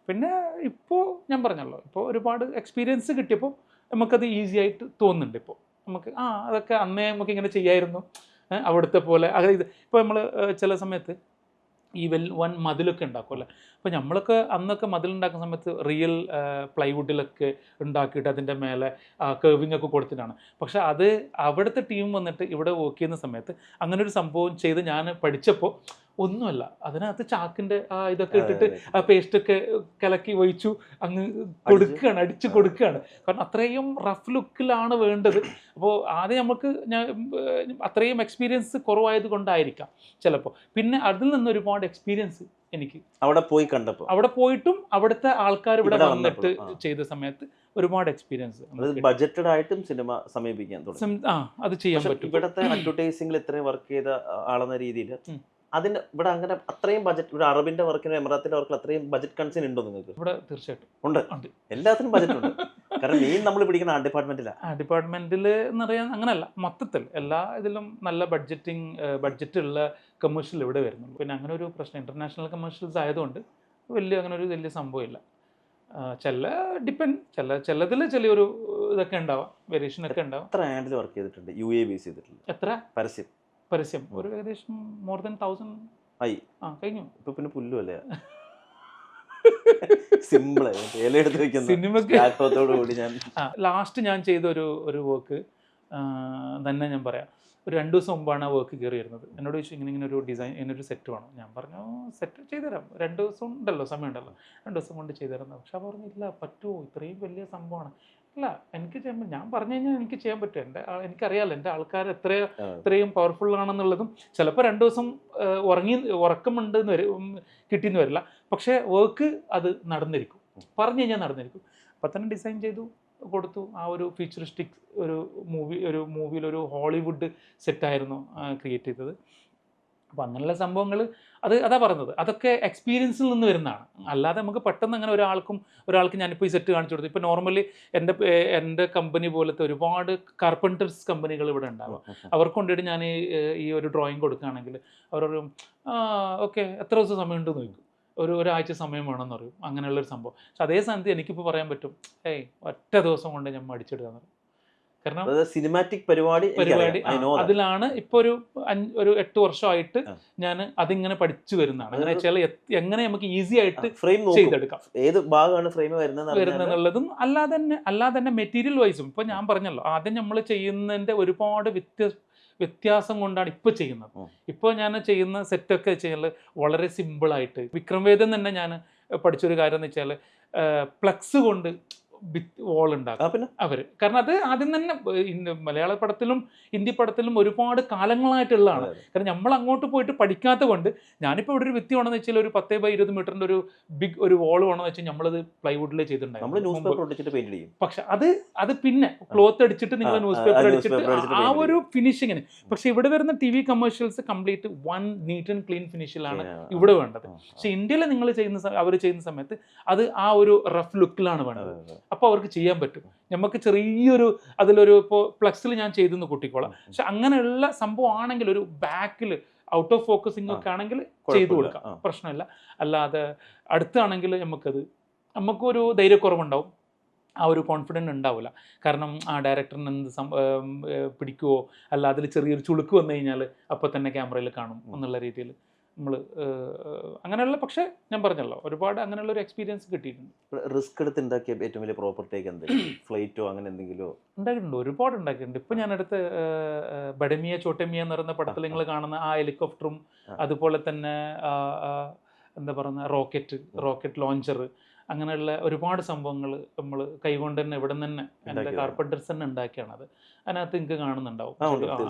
പിന്നെ ഇപ്പോൾ ഞാൻ പറഞ്ഞല്ലോ, ഇപ്പോൾ ഒരുപാട് എക്സ്പീരിയൻസ് കിട്ടിയപ്പോൾ നമുക്കത് ഈസി ആയിട്ട് തോന്നുന്നുണ്ട്. ഇപ്പോൾ നമുക്ക് അതൊക്കെ അന്നേ നമുക്ക് ഇങ്ങനെ ചെയ്യായിരുന്നു, അവിടുത്തെ പോലെ. അതായത് ഇപ്പോൾ നമ്മൾ ചില സമയത്ത് ഈ വൻ മതിലൊക്കെ ഉണ്ടാക്കുമല്ലേ. അപ്പോൾ നമ്മളൊക്കെ അന്നൊക്കെ മതിലുണ്ടാക്കുന്ന സമയത്ത് റിയൽ പ്ലൈവുഡിലൊക്കെ ഉണ്ടാക്കിയിട്ട് അതിൻ്റെ മേലെ കർവിങ് ഒക്കെ കൊടുത്തിട്ടാണ്. പക്ഷേ അത് അവിടുത്തെ ടീം വന്നിട്ട് ഇവിടെ വർക്ക് ചെയ്യുന്ന സമയത്ത് അങ്ങനെ ഒരു സംഭവം ചെയ്ത് ഞാൻ പഠിച്ചപ്പോൾ ഒന്നുമല്ല, അതിനകത്ത് ചാക്കിൻ്റെ ഇതൊക്കെ ഇട്ടിട്ട് ആ പേസ്റ്റൊക്കെ കലക്കി ഒഴിച്ചു അങ്ങ് കൊടുക്കുകയാണ്, അടിച്ച് കൊടുക്കുകയാണ്. കാരണം അത്രയും റഫ് ലുക്കിലാണ് വേണ്ടത്. അപ്പോൾ ആദ്യം നമുക്ക് അത്രയും എക്സ്പീരിയൻസ് കുറവായത് കൊണ്ടായിരിക്കാം ചിലപ്പോൾ. പിന്നെ അതിൽ നിന്ന് ഒരുപാട് എക്സ്പീരിയൻസ് എനിക്ക് അവിടെ പോയി കണ്ടപ്പോൾ, അവിടെ പോയിട്ടും അവിടുത്തെ ആൾക്കാർ ഇവിടെ വന്നിട്ട് ചെയ്ത സമയത്ത് ഒരുപാട് എക്സ്പീരിയൻസ്. ബഡ്ജറ്റഡ് ആയിട്ടും സിനിമ സമീപിക്കാൻ തുടങ്ങി. അത് ചെയ്യാൻ പറ്റും. ഇവിടുത്തെ അഡ്വർടൈസിംഗിൽ ഇത്രയും വർക്ക് ചെയ്ത ആളെന്ന രീതിയിൽ അതിന് ഇവിടെ അങ്ങനെ അത്രയും ബജറ്റ്, ഒരു അറബിന്റെ വർക്കിന് എമിറാത്തിന്റെ വർക്കിൽ അത്രയും ബജറ്റ് കൺസേൺ ഉണ്ടോ നിങ്ങൾക്ക്? ഇവിടെ തീർച്ചയായിട്ടും ഉണ്ട്. എല്ലാത്തിനും ബജറ്റ് ഉണ്ട്. കാരണം മെയിൻ നമ്മൾ പിടിക്കുന്ന ആ ഡിപ്പാർട്ട്മെന്റിൽ എന്ന് പറയാൻ അങ്ങനെയല്ല, മൊത്തത്തിൽ എല്ലാ ഇതിലും നല്ല ബഡ്ജറ്റുള്ള കമേഴ്ഷ്യൽ ഇവിടെ വരുന്നുള്ളൂ. പിന്നെ അങ്ങനെ ഒരു പ്രശ്നം ഇന്റർനാഷണൽ കമേഴ്ഷ്യൽസ് ആയതുകൊണ്ട് അങ്ങനെ ഒരു വലിയ സംഭവമില്ല. ചിലതിൽ ചെറിയൊരു ഇതൊക്കെ ഉണ്ടാവാം, വേരിയേഷൻ ഒക്കെ ഉണ്ടാവാം. എത്ര ആഡിൽ വർക്ക് ചെയ്തിട്ടുണ്ട്? UABs ചെയ്തിട്ടുണ്ട്. എത്ര പരസ്യം? ഒരു ഏകദേശം മോർ ദാൻ 1000 ആയി. കഴിഞ്ഞു. ഇപ്പൊ പിന്നെ പുല്ലും അല്ലേ, സിമ്പിൾ എടുത്ത് വെക്കുന്ന സിനിമയോടുകൂടി. ലാസ്റ്റ് ഞാൻ ചെയ്ത ഒരു വർക്ക് തന്നെ ഞാൻ പറയാം. ഒരു 2 ദിവസം മുമ്പാണ് ആ വർക്ക് കയറി വരുന്നത്. എന്നോട് ചോദിച്ചു ഇങ്ങനെ ഒരു ഡിസൈൻ, ഇങ്ങനൊരു സെറ്റ് വേണം. ഞാൻ പറഞ്ഞു സെറ്റ് ചെയ്തുതരാം, 2 ദിവസം ഉണ്ടല്ലോ, സമയം ഉണ്ടല്ലോ, 2 ദിവസം കൊണ്ട് ചെയ്തുതരാം. പക്ഷെ പറഞ്ഞില്ല, പറ്റുമോ, ഇത്രയും വലിയ സംഭവമാണ്. ഇല്ല, എനിക്ക് ചെയ്യാൻ പറ്റും. ഞാൻ പറഞ്ഞു കഴിഞ്ഞാൽ എനിക്ക് ചെയ്യാൻ പറ്റും. എനിക്കറിയാമല്ലോ എൻ്റെ ആൾക്കാർ എത്രയും പവർഫുൾ ആണെന്നുള്ളതും. ചിലപ്പോൾ 2 ദിവസം ഉറക്കമുണ്ടെന്ന് കിട്ടിയെന്ന് വരില്ല, പക്ഷേ വർക്ക് അത് നടന്നിരിക്കും, പറഞ്ഞു കഴിഞ്ഞാൽ നടന്നിരിക്കും. അപ്പം തന്നെ ഡിസൈൻ ചെയ്തു കൊടുത്തു. ആ ഒരു ഫ്യൂച്ചറിസ്റ്റിക് ഒരു മൂവിയിൽ ഒരു ഹോളിവുഡ് സെറ്റായിരുന്നു ക്രിയേറ്റ് ചെയ്തത്. അപ്പോൾ അങ്ങനെയുള്ള സംഭവങ്ങൾ അതാ പറഞ്ഞത്, അതൊക്കെ എക്സ്പീരിയൻസിൽ നിന്ന് വരുന്നതാണ്. അല്ലാതെ നമുക്ക് പെട്ടെന്ന് അങ്ങനെ ഒരാൾക്ക് ഞാനിപ്പോൾ ഈ സെറ്റ് കാണിച്ചു കൊടുത്തു. ഇപ്പോൾ നോർമലി എൻ്റെ കമ്പനി പോലത്തെ ഒരുപാട് കാർപ്പൻറ്റേഴ്സ് കമ്പനികൾ ഇവിടെ ഉണ്ടാകും. അവർക്ക് കൊണ്ടിട്ട് ഞാൻ ഈ ഒരു ഡ്രോയിങ് കൊടുക്കുകയാണെങ്കിൽ അവരൊരു ഓക്കെ എത്ര ദിവസം സമയമുണ്ടെന്ന് ചോദിക്കും. ഒരാഴ്ച സമയം വേണമെന്ന് പറയും. അങ്ങനെയുള്ളൊരു സംഭവം. പക്ഷെ അതേ സ്ഥാനത്ത് എനിക്കിപ്പോൾ പറയാൻ പറ്റും, ഒറ്റ ദിവസം കൊണ്ട് ഞാൻ അടിച്ചെടുക്കാന്ന് പറയും. കാരണം സിനിമാറ്റിക് പരിപാടി അതിലാണ് ഇപ്പോൾ ഒരു 8 വർഷമായിട്ട് ഞാൻ അതിങ്ങനെ പഠിച്ചു വരുന്നതാണ്. അങ്ങനെ വെച്ചാൽ എങ്ങനെ നമുക്ക് ഈസി ആയിട്ട് ചെയ്തെടുക്കാം, ഏത് ഭാഗമാണ് ഫ്രെയിം വരുന്നതെന്നുള്ളതും. അല്ലാതെ തന്നെ മെറ്റീരിയൽ വൈസും ഇപ്പോൾ ഞാൻ പറഞ്ഞല്ലോ, ആദ്യം നമ്മൾ ചെയ്യുന്നതിൻ്റെ ഒരുപാട് വ്യത്യാസം കൊണ്ടാണ് ഇപ്പോൾ ചെയ്യുന്നത്. ഇപ്പോൾ ഞാൻ ചെയ്യുന്ന സെറ്റൊക്കെ ചെയ്യുന്നത് വളരെ സിമ്പിളായിട്ട്. വിക്രം വേദൻ തന്നെ ഞാൻ പഠിച്ചൊരു കാര്യം എന്ന് വെച്ചാൽ ഫ്ലക്സ് കൊണ്ട് വോൾ ഉണ്ടാക്കും അവർ. കാരണം അത് ആദ്യം തന്നെ മലയാള പടത്തിലും ഹിന്ദി പടത്തിലും ഒരുപാട് കാലങ്ങളായിട്ടുള്ളതാണ്. കാരണം നമ്മൾ അങ്ങോട്ട് പോയിട്ട് പഠിക്കാത്ത കൊണ്ട്. ഞാനിപ്പോൾ ഇവിടെ ഒരു വ്യക്തി വേണമെന്ന് വെച്ചാൽ ഒരു 10x20 മീറ്ററിൻ്റെ ഒരു ബിഗ് ഒരു വോൾ വേണമെന്ന് വെച്ചാൽ നമ്മളത് പ്ലൈവുഡിൽ ചെയ്തിട്ടുണ്ടായിരുന്നു. പക്ഷെ അത് പിന്നെ ക്ലോത്ത് അടിച്ചിട്ട് നിങ്ങൾ ന്യൂസ് പേപ്പർ അടിച്ചിട്ട് ആ ഒരു ഫിനിഷിങ്ങിന്. പക്ഷെ ഇവിടെ വരുന്ന TV commercials complete neat and clean ഫിനിഷിലാണ് ഇവിടെ വേണ്ടത്. പക്ഷെ ഇന്ത്യയിൽ അവർ ചെയ്യുന്ന സമയത്ത് അത് ആ ഒരു റഫ് ലുക്കിലാണ് വേണ്ടത്. അപ്പോൾ അവർക്ക് ചെയ്യാൻ പറ്റും. നമുക്ക് ചെറിയൊരു ഇപ്പോൾ ഫ്ലക്സിൽ ഞാൻ ചെയ്തെന്ന് കൂട്ടിക്കോളാം. പക്ഷെ അങ്ങനെയുള്ള സംഭവം ആണെങ്കിൽ ഒരു ബാക്കിൽ ഔട്ട് ഓഫ് ഫോക്കസിങ് ഒക്കെ ആണെങ്കിൽ ചെയ്തു കൊടുക്കാം, പ്രശ്നമില്ല. അല്ലാതെ അടുത്താണെങ്കിൽ നമുക്കൊരു ധൈര്യക്കുറവുണ്ടാവും, ആ ഒരു കോൺഫിഡൻസ് ഉണ്ടാവില്ല. കാരണം ആ ഡയറക്ടറിന് പിടിക്കുമോ, അല്ല അതിൽ ചെറിയൊരു ചുളുക്ക് വന്നു കഴിഞ്ഞാൽ അപ്പോൾ തന്നെ ക്യാമറയിൽ കാണും എന്നുള്ള രീതിയിൽ നമ്മൾ അങ്ങനെയുള്ള. പക്ഷേ ഞാൻ പറഞ്ഞല്ലോ, ഒരുപാട് അങ്ങനെയുള്ള ഒരു എക്സ്പീരിയൻസ് കിട്ടിയിട്ടുണ്ട്. റിസ്ക് എടുത്ത് ഉണ്ടാക്കിയ ഏറ്റവും വലിയ പ്രോപ്പർട്ടിയൊക്കെ എന്തെങ്കിലും ഫ്ലൈറ്റോ അങ്ങനെ എന്തെങ്കിലും ഉണ്ടാക്കിയിട്ടുണ്ട്, ഒരുപാട് ഉണ്ടാക്കിയിട്ടുണ്ട്. ഇപ്പോൾ ഞാനടുത്ത് ബഡമിയ ചോട്ടമിയ എന്ന് പറയുന്ന പടത്തിൽ നിങ്ങൾ കാണുന്ന ആ ഹെലികോപ്റ്ററും അതുപോലെ തന്നെ എന്താ പറയുക റോക്കറ്റ് ലോഞ്ചർ, അങ്ങനെയുള്ള ഒരുപാട് സംഭവങ്ങൾ നമ്മൾ കൈകൊണ്ട് തന്നെ ഇവിടെ നിന്ന് എൻ്റെ കാർപ്പൻറ്റേഴ്സ് തന്നെ ഉണ്ടാക്കിയാണത്. അതിനകത്ത് നിങ്ങൾക്ക് കാണുന്നുണ്ടാവും.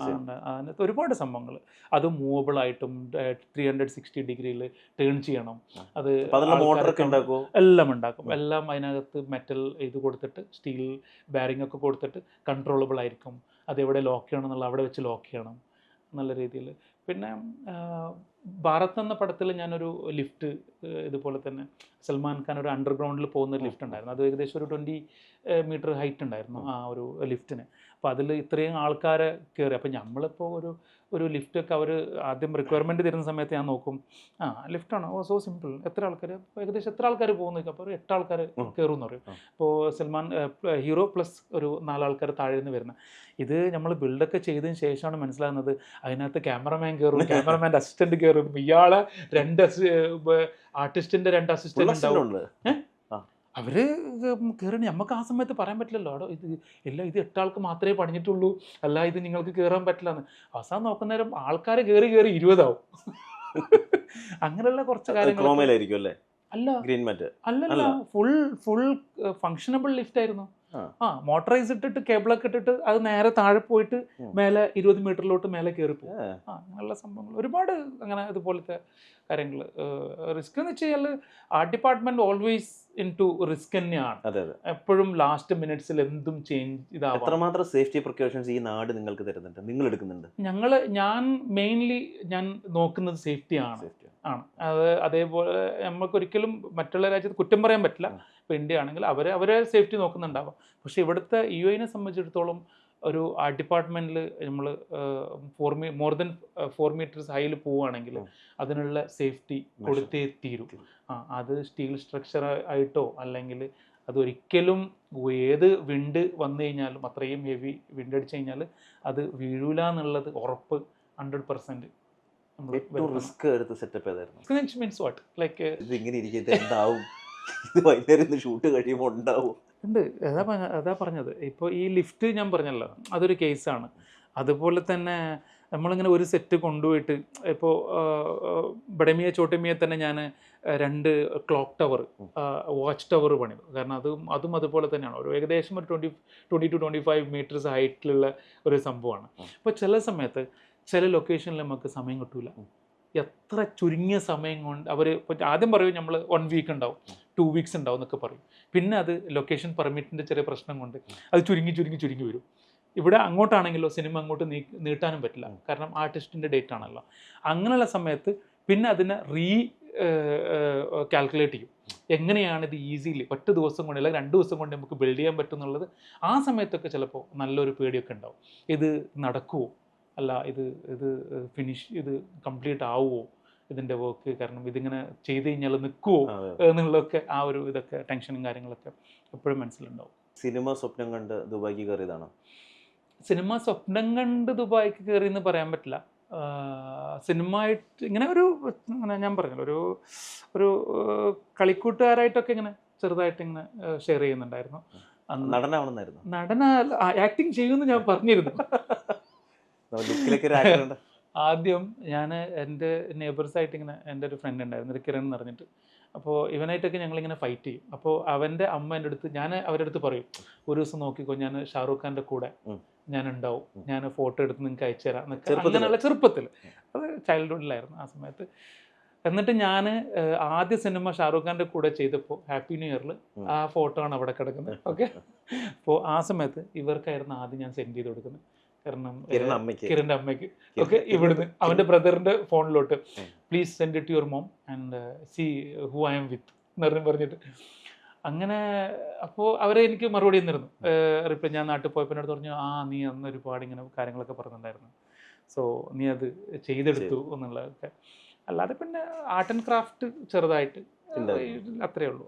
അതിനകത്ത് ഒരുപാട് സംഭവങ്ങൾ, അത് മൂവബിളായിട്ടും 360 ഡിഗ്രിയിൽ ടേൺ ചെയ്യണം. അത് എല്ലാം ഉണ്ടാക്കും. എല്ലാം അതിനകത്ത് മെറ്റൽ ഇത് കൊടുത്തിട്ട്, സ്റ്റീൽ ബാരിങ് ഒക്കെ കൊടുത്തിട്ട് കൺട്രോളബിൾ ആയിരിക്കും. അതെവിടെ ലോക്ക് ചെയ്യണം എന്നുള്ള അവിടെ വെച്ച് ലോക്ക് ചെയ്യണം നല്ല രീതിയിൽ. പിന്നെ ഭാരത് എന്ന പടത്തിൽ ഞാനൊരു ലിഫ്റ്റ് ഇതുപോലെ തന്നെ സൽമാൻ ഖാൻ ഒരു അണ്ടർഗ്രൗണ്ടിൽ പോകുന്ന ഒരു ലിഫ്റ്റ് ഉണ്ടായിരുന്നു. അത് ഏകദേശം ഒരു 20 മീറ്റർ ഹൈറ്റ് ഉണ്ടായിരുന്നു ആ ഒരു ലിഫ്റ്റിന്. അപ്പോൾ അതിൽ ഇത്രയും ആൾക്കാരെ കയറി. അപ്പോൾ നമ്മളിപ്പോൾ ഒരു ലിഫ്റ്റൊക്കെ അവർ ആദ്യം റിക്വയർമെൻറ്റ് തരുന്ന സമയത്ത് ഞാൻ നോക്കും, ലിഫ്റ്റാണോ, സോ സിമ്പിൾ, എത്ര ആൾക്കാർ, ഏകദേശം എത്ര ആൾക്കാർ പോകുന്നു, അപ്പോൾ ഒരു 8 ആൾക്കാർ കയറും എന്ന് പറയും. അപ്പോൾ സൽമാൻ ഹീറോ പ്ലസ് ഒരു 4 ആൾക്കാർ താഴെ നിന്ന് വരുന്നത്. ഇത് നമ്മൾ ബിൽഡൊക്കെ ചെയ്തതിന് ശേഷമാണ് മനസ്സിലാകുന്നത് അതിനകത്ത് ക്യാമറമാൻ കയറും, ക്യാമറമാൻ്റെ അസിസ്റ്റന്റ് കയറും, ഇയാളെ 2 ആർട്ടിസ്റ്റിന്റെ 2 അസിസ്റ്റന്റ് ഉണ്ടാവും. അവര് കയറി നമുക്ക് ആ സമയത്ത് പറയാൻ പറ്റില്ലല്ലോ, അവിടെ ഇത് 8 ആൾക്ക് മാത്രമേ പണിഞ്ഞിട്ടുള്ളൂ, അല്ല ഇത് നിങ്ങൾക്ക് കയറാൻ പറ്റില്ല എന്ന്. അവസാനം നോക്കുന്നേരം ആൾക്കാർ കയറി 20 ആവും. അങ്ങനെയുള്ള കുറച്ച് കാര്യങ്ങൾ. അല്ലല്ല, ഫുൾ ഫങ്ഷനബിൾ ലിഫ്റ്റ് ആയിരുന്നു. മോട്ടറൈസ് ഇട്ടിട്ട് കേബിളൊക്കെ ഇട്ടിട്ട് അത് നേരെ താഴെ പോയിട്ട് മേലെ 20 മീറ്ററിലോട്ട് മേലെ കയറി പോകും. അങ്ങനെയുള്ള സംഭവങ്ങൾ ഒരുപാട് അങ്ങനെ ഇതുപോലത്തെ കാര്യങ്ങൾ. റിസ്ക് എന്ന് വെച്ച് കഴിഞ്ഞാൽ art department always into risk തന്നെയാണ്. എപ്പോഴും ലാസ്റ്റ് മിനിറ്റ്സിൽ എന്തും ചേഞ്ച് ഇതാവും. എത്രമാത്രം സേഫ്റ്റി പ്രിക്കോഷൻസ് ഈ നാട് നിങ്ങൾക്ക് തരുന്നുണ്ട്, നിങ്ങൾ എടുക്കുന്നുണ്ട്? ഞാൻ മെയിൻലി നോക്കുന്നത് സേഫ്റ്റി ആണ്. അതേപോലെ നമുക്കൊരിക്കലും മറ്റുള്ള രാജ്യത്ത് കുറ്റം പറയാൻ പറ്റില്ല. ഇപ്പോൾ ഇന്ത്യ ആണെങ്കിൽ അവരെ സേഫ്റ്റി നോക്കുന്നുണ്ടാവാം. പക്ഷേ ഇവിടുത്തെ UAE സംബന്ധിച്ചിടത്തോളം ഒരു ആർട്ട് ഡിപ്പാർട്ട്മെൻറ്റിൽ നമ്മൾ മോർ ദൻ 4 മീറ്റേഴ്സ് ഹൈയിൽ പോവുകയാണെങ്കിൽ അതിനുള്ള സേഫ്റ്റി കൊടുത്തേ തീരും. അത് സ്റ്റീൽ സ്ട്രക്ചർ ആയിട്ടോ അല്ലെങ്കിൽ അതൊരിക്കലും ഏത് വിണ്ട് വന്നു കഴിഞ്ഞാലും, അത്രയും ഹെവി വിണ്ട് അടിച്ചു കഴിഞ്ഞാൽ അത് വീഴൂല എന്നുള്ളത് ഉറപ്പ് 100%. റിസ്ക് എടുത്ത് സെറ്റപ്പ് ചെയ്തായിരുന്നു. മീൻസ് വാട്ട്, ലൈക്ക് ഇതിങ്ങനെ ഇരിക്കുന്നത് എന്താവും, ഇത് വൈകുന്നേരം ഷൂട്ട് കഴിയുമ്പോൾ ഉണ്ടാവും ഉണ്ട്. അതാ പറഞ്ഞത്. ഇപ്പോൾ ഈ ലിഫ്റ്റ് ഞാൻ പറഞ്ഞല്ലോ, അതൊരു കേസാണ്. അതുപോലെ തന്നെ നമ്മളിങ്ങനെ ഒരു സെറ്റ് കൊണ്ടുപോയിട്ട് ഇപ്പോൾ ബഡമിയ ചോട്ടമിയെ തന്നെ ഞാൻ 2 ക്ലോക്ക് ടവർ, വാച്ച് ടവർ പണിതു. കാരണം അതും അതുപോലെ തന്നെയാണ്. ഒരു ഏകദേശം ഒരു 20 to 25 മീറ്റേഴ്സ് ഹൈറ്റിലുള്ള ഒരു സംഭവമാണ്. അപ്പോൾ ചില സമയത്ത് ചില ലൊക്കേഷനിൽ നമുക്ക് സമയം കിട്ടൂല. എത്ര ചുരുങ്ങിയ സമയം കൊണ്ട് അവർ ആദ്യം പറയും നമ്മൾ 1 വീക്ക് ഉണ്ടാവും, 2 വീക്സ് ഉണ്ടാവും എന്നൊക്കെ പറയും. പിന്നെ അത് ലൊക്കേഷൻ പെർമിറ്റിൻ്റെ ചെറിയ പ്രശ്നം കൊണ്ട് അത് ചുരുങ്ങി വരും. ഇവിടെ അങ്ങോട്ടാണെങ്കിലോ സിനിമ അങ്ങോട്ട് നീട്ടാനും പറ്റില്ല, കാരണം ആർട്ടിസ്റ്റിൻ്റെ ഡേറ്റ് ആണല്ലോ. അങ്ങനെയുള്ള സമയത്ത് പിന്നെ അതിനെ കാൽക്കുലേറ്റ് ചെയ്യും, എങ്ങനെയാണ് ഇത് ഈസിലി 1 ദിവസം കൊണ്ട് അല്ലെങ്കിൽ 2 ദിവസം കൊണ്ട് നമുക്ക് ബിൽഡ് ചെയ്യാൻ പറ്റും എന്നുള്ളത്. ആ സമയത്തൊക്കെ ചിലപ്പോൾ നല്ലൊരു പേടിയൊക്കെ ഉണ്ടാവും, ഇത് നടക്കുമോ, അല്ല ഇത് ഇത് കംപ്ലീറ്റ് ആവുമോ ഇതിൻ്റെ വർക്ക്, കാരണം ഇതിങ്ങനെ ചെയ്ത് കഴിഞ്ഞാൽ നിൽക്കുമോ എന്നുള്ളതൊക്കെ ആ ഒരു ഇതൊക്കെ ടെൻഷനും കാര്യങ്ങളൊക്കെ എപ്പോഴും മനസ്സിലുണ്ടാവും. സിനിമ സ്വപ്നം കണ്ട് ദുബായിക്ക് കയറിയതാണോ? സിനിമ സ്വപ്നം കണ്ട് ദുബായിക്ക് കയറി എന്ന് പറയാൻ പറ്റില്ല. സിനിമയായിട്ട് ഇങ്ങനെ ഞാൻ പറഞ്ഞല്ലോ, ഒരു കളിക്കൂട്ടുകാരായിട്ടൊക്കെ ഇങ്ങനെ ചെറുതായിട്ട് ഇങ്ങനെ ഷെയർ ചെയ്യുന്നുണ്ടായിരുന്നു. നടന ആക്ടിങ് ചെയ്യുമെന്ന് ഞാൻ പറഞ്ഞിരുന്നു. ആദ്യം ഞാൻ എൻ്റെ നെയ്ബേഴ്സായിട്ട് ഇങ്ങനെ എൻ്റെ ഒരു ഫ്രണ്ട് ഉണ്ടായിരുന്നു, ഒരു കിരൺ എന്ന് പറഞ്ഞിട്ട്. അപ്പോൾ ഇവനായിട്ടൊക്കെ ഞങ്ങളിങ്ങനെ ഫൈറ്റ് ചെയ്യും. അപ്പോൾ അവൻ്റെ അമ്മ എൻ്റെ അടുത്ത്, ഞാൻ അവരുടെ അടുത്ത് പറയും, ഒരു ദിവസം നോക്കിക്കോ, ഞാൻ ഷാറൂഖ് ഖാൻ്റെ കൂടെ ഞാൻ ഉണ്ടാവും, ഞാൻ ഫോട്ടോ എടുത്ത് നിങ്ങൾക്ക് അയച്ചു തരാം എന്നൊക്കെ. അങ്ങനെയുള്ള ചെറുപ്പത്തിൽ, അത് ചൈൽഡ്ഹുഡിലായിരുന്നു ആ സമയത്ത്. എന്നിട്ട് ഞാൻ ആദ്യ സിനിമ ഷാറൂഖ് ഖാൻ്റെ കൂടെ ചെയ്തപ്പോൾ ഹാപ്പി ന്യൂ ഇയറിൽ ആ ഫോട്ടോ ആണ് അവിടെ കിടക്കുന്നത്. ഓക്കെ, അപ്പോൾ ആ സമയത്ത് ഇവർക്കായിരുന്നു ആദ്യം ഞാൻ സെൻഡ് ചെയ്ത് കൊടുക്കുന്നത്. കാരണം കിരണിൻ്റെ അമ്മയ്ക്ക്. ഓക്കെ, ഇവിടുന്ന് അവൻ്റെ ബ്രദറിൻ്റെ ഫോണിലോട്ട് please send it to your mom and see who I am with എന്ന് പറഞ്ഞിട്ട്. അങ്ങനെ അപ്പോൾ അവരെ എനിക്ക് മറുപടി തന്നിരുന്നു. റിപ്ലൈ ഞാൻ നാട്ടിൽ പോയപ്പോൾ അടുത്ത് പറഞ്ഞു, നീ അന്ന് ഒരുപാട് ഇങ്ങനെ കാര്യങ്ങളൊക്കെ പറഞ്ഞിട്ടുണ്ടായിരുന്നു, സോ നീ അത് ചെയ്തെടുത്തു എന്നുള്ളതൊക്കെ. അല്ലാതെ പിന്നെ ആർട്ട് ആൻഡ് ക്രാഫ്റ്റ് ചെറുതായിട്ട് അത്രയേ ഉള്ളൂ.